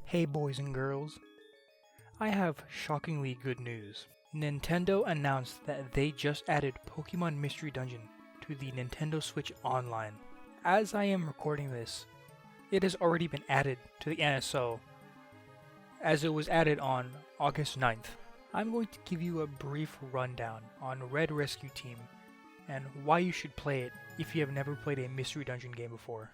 Hey boys and girls, I have shockingly good news. Nintendo announced that they just added Pokemon Mystery Dungeon to the Nintendo Switch Online. As I am recording this, it has already been added to the NSO, as it was added on August 9th. I'm going to give you a brief rundown on Red Rescue Team and why you should play it if you have never played a Mystery Dungeon game before.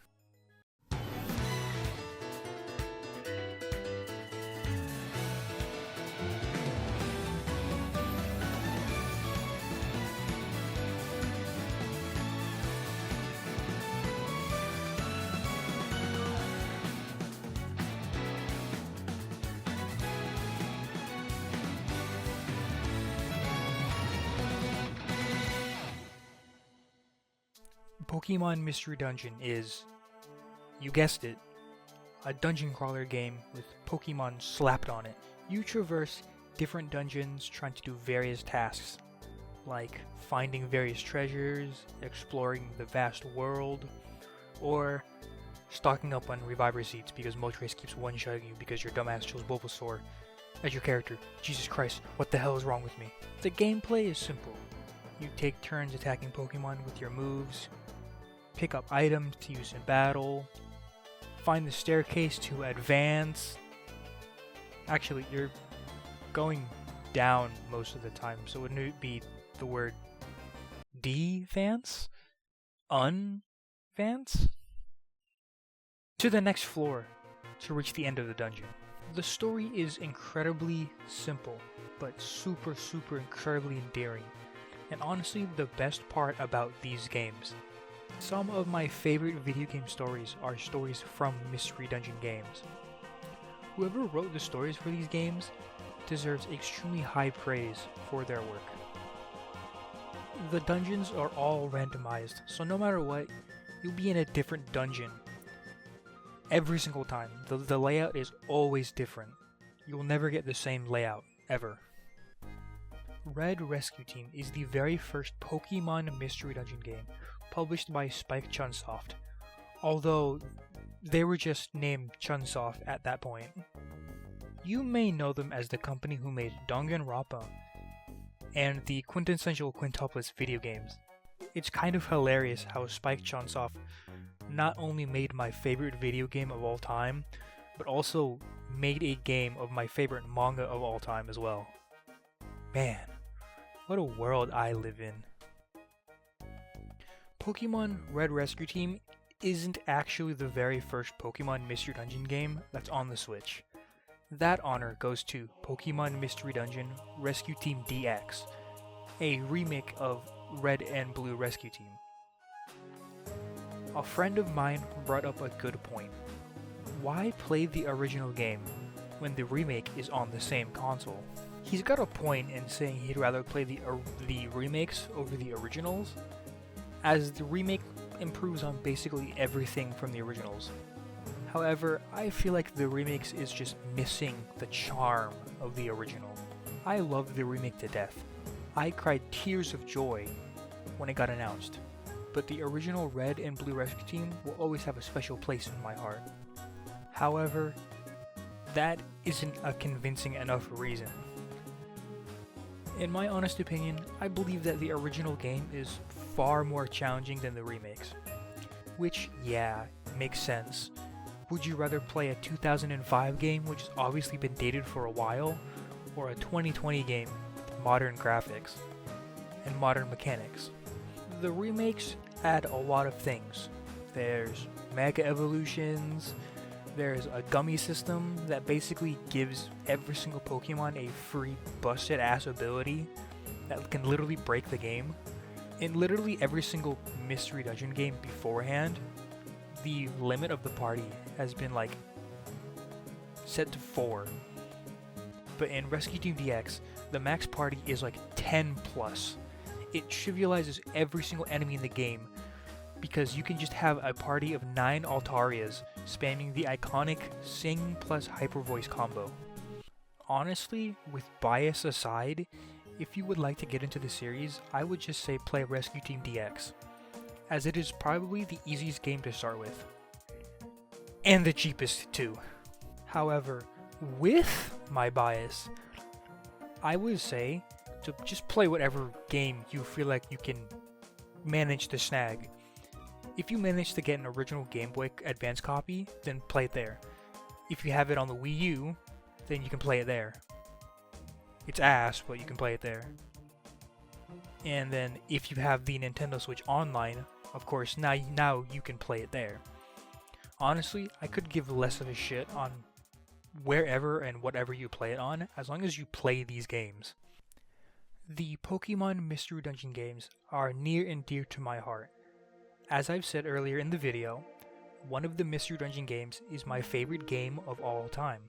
Pokemon Mystery Dungeon is, you guessed it, a dungeon crawler game with Pokemon slapped on it. You traverse different dungeons trying to do various tasks, like finding various treasures, exploring the vast world, or stocking up on reviver seeds because Moltres keeps one-shotting you because your dumbass chose Bulbasaur as your character. Jesus Christ, what the hell is wrong with me? The gameplay is simple. You take turns attacking Pokemon with your moves, pick up items to use in battle, find the staircase to advance. Actually, you're going down most of the time, so wouldn't it be the word de-vance? Un-vance? To the next floor to reach the end of the dungeon. The story is incredibly simple, but super incredibly endearing, and honestly the best part about these games. Some of my favorite video game stories are stories from Mystery Dungeon games. Whoever wrote the stories for these games deserves extremely high praise for their work. The dungeons are all randomized, so no matter what, you'll be in a different dungeon every single time. The layout is always different. You'll never get the same layout, ever. Red Rescue Team is the very first Pokemon Mystery Dungeon game published by Spike Chunsoft, although they were just named Chunsoft at that point. You may know them as the company who made Danganronpa and the quintessential quintuplets video games. It's kind of hilarious how Spike Chunsoft not only made my favorite video game of all time, but also made a game of my favorite manga of all time as well. Man, what a world I live in. Pokemon Red Rescue Team isn't actually the very first Pokemon Mystery Dungeon game that's on the Switch. That honor goes to Pokemon Mystery Dungeon Rescue Team DX, a remake of Red and Blue Rescue Team. A friend of mine brought up a good point. Why play the original game when the remake is on the same console? He's got a point in saying he'd rather play the remakes over the originals, as the remake improves on basically everything from the originals. However, I feel like the remakes is just missing the charm of the original. I love the remake to death. I cried tears of joy when it got announced, but the original Red and Blue Rescue Team will always have a special place in my heart. However, that isn't a convincing enough reason. In my honest opinion, I believe that the original game is far more challenging than the remakes. Which, yeah, makes sense. Would you rather play a 2005 game which has obviously been dated for a while, or a 2020 game with modern graphics and modern mechanics? The remakes add a lot of things. There's Mega Evolutions, there's a gummy system that basically gives every single Pokemon a free busted ass ability that can literally break the game. In literally every single Mystery Dungeon game beforehand, the limit of the party has been set to 4. But in Rescue Team DX, the max party is 10 plus. It trivializes every single enemy in the game because you can just have a party of 9 Altarias spamming the iconic Sing plus Hyper Voice combo. Honestly, with bias aside, if you would like to get into the series, I would just say play Rescue Team DX, as it is probably the easiest game to start with. And the cheapest too. However, with my bias, I would say to just play whatever game you feel like you can manage to snag. If you manage to get an original Game Boy Advance copy, then play it there. If you have it on the Wii U, then you can play it there. It's ass, but you can play it there. And then if you have the Nintendo Switch Online, of course, now you can play it there. Honestly, I could give less of a shit on wherever and whatever you play it on, as long as you play these games. The Pokemon Mystery Dungeon games are near and dear to my heart. As I've said earlier in the video, one of the Mystery Dungeon games is my favorite game of all time.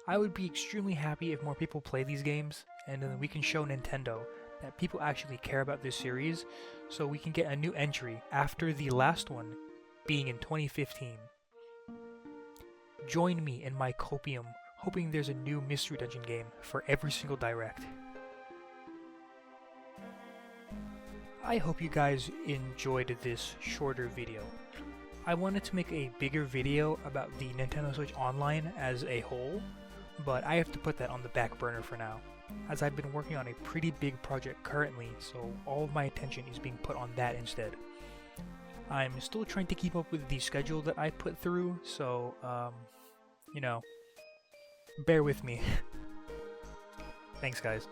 I would be extremely happy if more people play these games, and then we can show Nintendo that people actually care about this series, so we can get a new entry after the last one being in 2015. Join me in my copium, hoping there's a new Mystery Dungeon game for every single Direct. I hope you guys enjoyed this shorter video. I wanted to make a bigger video about the Nintendo Switch Online as a whole, but I have to put that on the back burner for now, as I've been working on a pretty big project currently, so all of my attention is being put on that instead. I'm still trying to keep up with the schedule that I put through, so, bear with me. Thanks, guys.